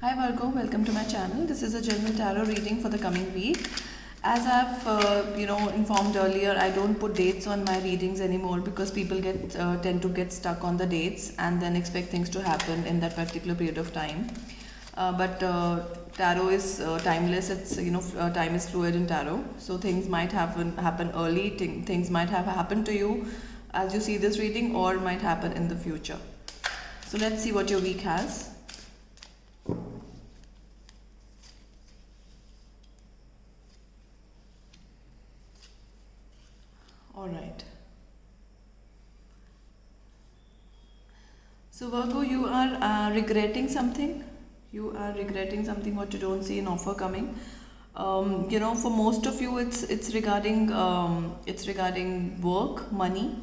Hi Virgo, welcome to my channel. This is a general tarot reading for the coming week. As I've informed earlier, I don't put dates on my readings anymore because people tend to get stuck on the dates and then expect things to happen in that particular period of time. But tarot is timeless. It's time is fluid in tarot, so things might happen early. Things might have happened to you as you see this reading, or might happen in the future. So let's see what your week has. All right. So Virgo, you are regretting something. You are regretting something what you don't see an offer coming. For most of you, it's regarding work, money.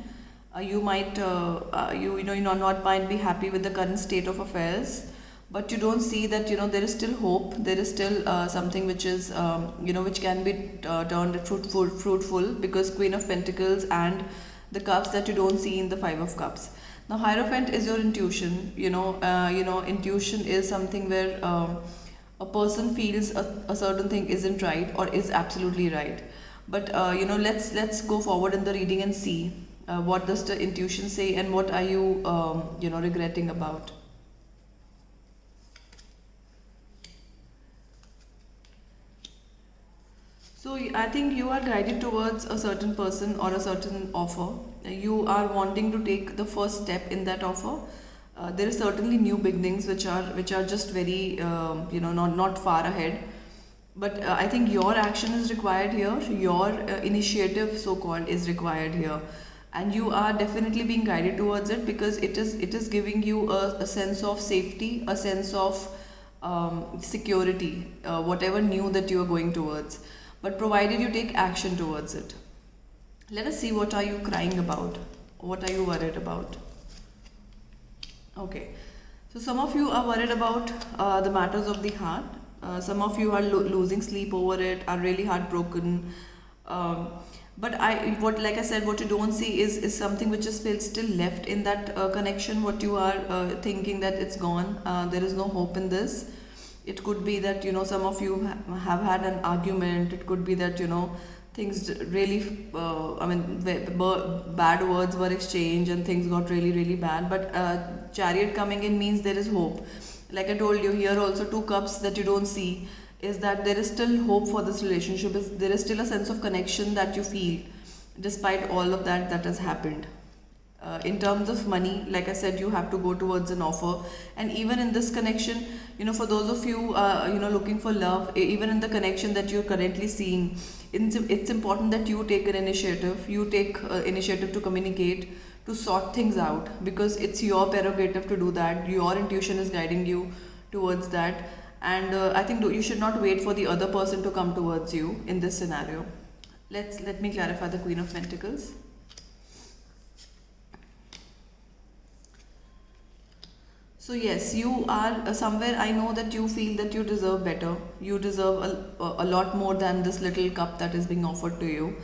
You might might be happy with the current state of affairs, but you don't see that there is still hope. There is still something which is which can be turned fruitful, because Queen of Pentacles and the cups that you don't see in the Five of Cups. Now Hierophant is your intuition. Intuition is something where a person feels a certain thing isn't right or is absolutely right. But let's go forward in the reading and see what does the intuition say and what are you regretting about. So I think you are guided towards a certain person or a certain offer. You are wanting to take the first step in that offer. There is certainly new beginnings which are just very not far ahead. But I think your action is required here. Your initiative, so called, is required here, and you are definitely being guided towards it because it is giving you a sense of safety, a sense of security, whatever new that you are going towards. But provided you take action towards it. Let us see, what are you crying about? What are you worried about? Okay, so some of you are worried about the matters of the heart. Some of you are losing sleep over it, are really heartbroken. But like I said, what you don't see is something which is still left in that connection. What you are thinking that it's gone. There is no hope in this. It could be that some of you have had an argument. It could be that things really bad words were exchanged and things got really bad. But Chariot coming in means there is hope. Like I told you, here also Two Cups that you don't see is that there is still hope for this relationship. There is still a sense of connection that you feel despite all of that has happened. In terms of money, like I said, you have to go towards an offer. And even in this connection, for those of you looking for love, even in the connection that you're currently seeing, it's important that you take an initiative. You take initiative to communicate, to sort things out, because it's your prerogative to do that. Your intuition is guiding you towards that. And I think you should not wait for the other person to come towards you in this scenario. Let me clarify the Queen of Pentacles. So yes, you are somewhere, I know that you feel that you deserve better. You deserve a lot more than this little cup that is being offered to you.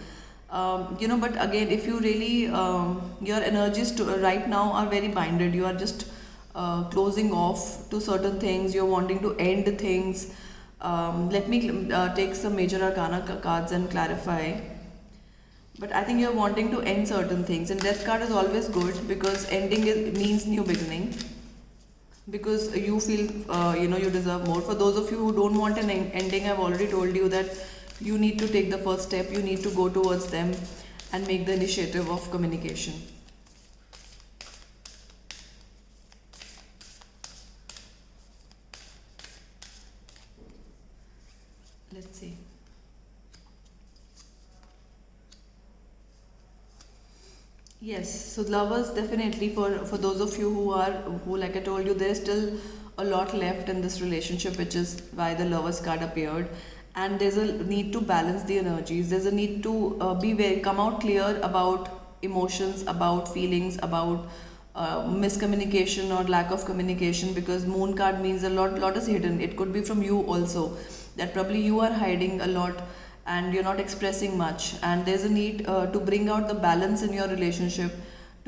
But again, if you really, your energies right now are very binded. You are just closing off to certain things. You're wanting to end things. Let me take some major arcana cards and clarify. But I think you're wanting to end certain things. And Death card is always good because ending means new beginning. Because you feel you deserve more. For those of you who don't want an ending, I've already told you that you need to take the first step. You need to go towards them and make the initiative of communication. Let's see. Yes, so lovers, definitely for those of you who like I told you, there is still a lot left in this relationship, which is why the Lovers card appeared. And there's a need to balance the energies. There's a need to come out clear about emotions, about feelings, about miscommunication or lack of communication, because Moon card means a lot is hidden. It could be from you also, that probably you are hiding a lot and you're not expressing much, and there's a need to bring out the balance in your relationship,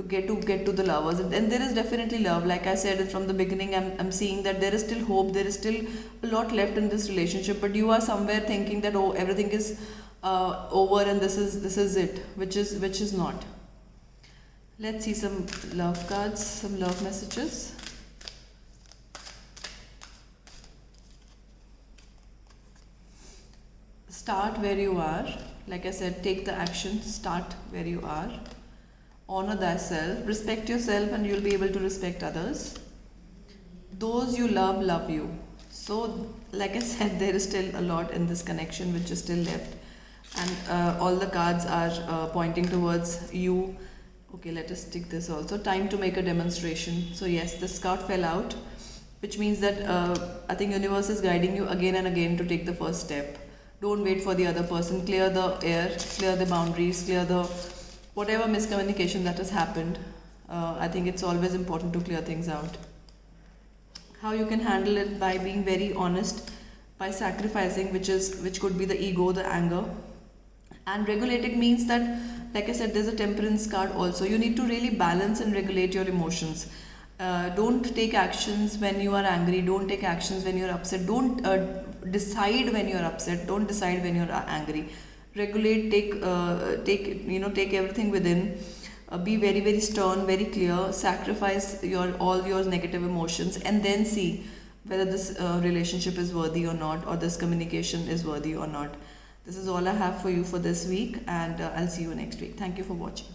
to the lovers. And there is definitely love. Like I said from the beginning, I'm seeing that there is still hope, there is still a lot left in this relationship, but you are somewhere thinking that, oh, everything is over and this is it, which is not. Let's see some love cards, some love messages. Start where you are. Like I said, take the action, start where you are. Honor thyself, respect yourself, and you'll be able to respect others. Those you love, love you. So, like I said, there is still a lot in this connection which is still left. And all the cards are pointing towards you. Okay, let us take this also. Time to make a demonstration. So yes, this card fell out, which means that I think universe is guiding you again and again to take the first step. Don't wait for the other person. Clear the air, clear the boundaries, clear the whatever miscommunication that has happened. I think it's always important to clear things out. How you can handle it? By being very honest, by sacrificing, which could be the ego, the anger. And regulating means that, like I said, there's a temperance card also. You need to really balance and regulate your emotions. Don't take actions when you are angry. Don't take actions when you're upset. Don't decide when you're upset. Don't decide when you're angry. Regulate. Take everything within. Be very, very stern, very clear. Sacrifice all your negative emotions, and then see whether this relationship is worthy or not, or this communication is worthy or not. This is all I have for you for this week, and I'll see you next week. Thank you for watching.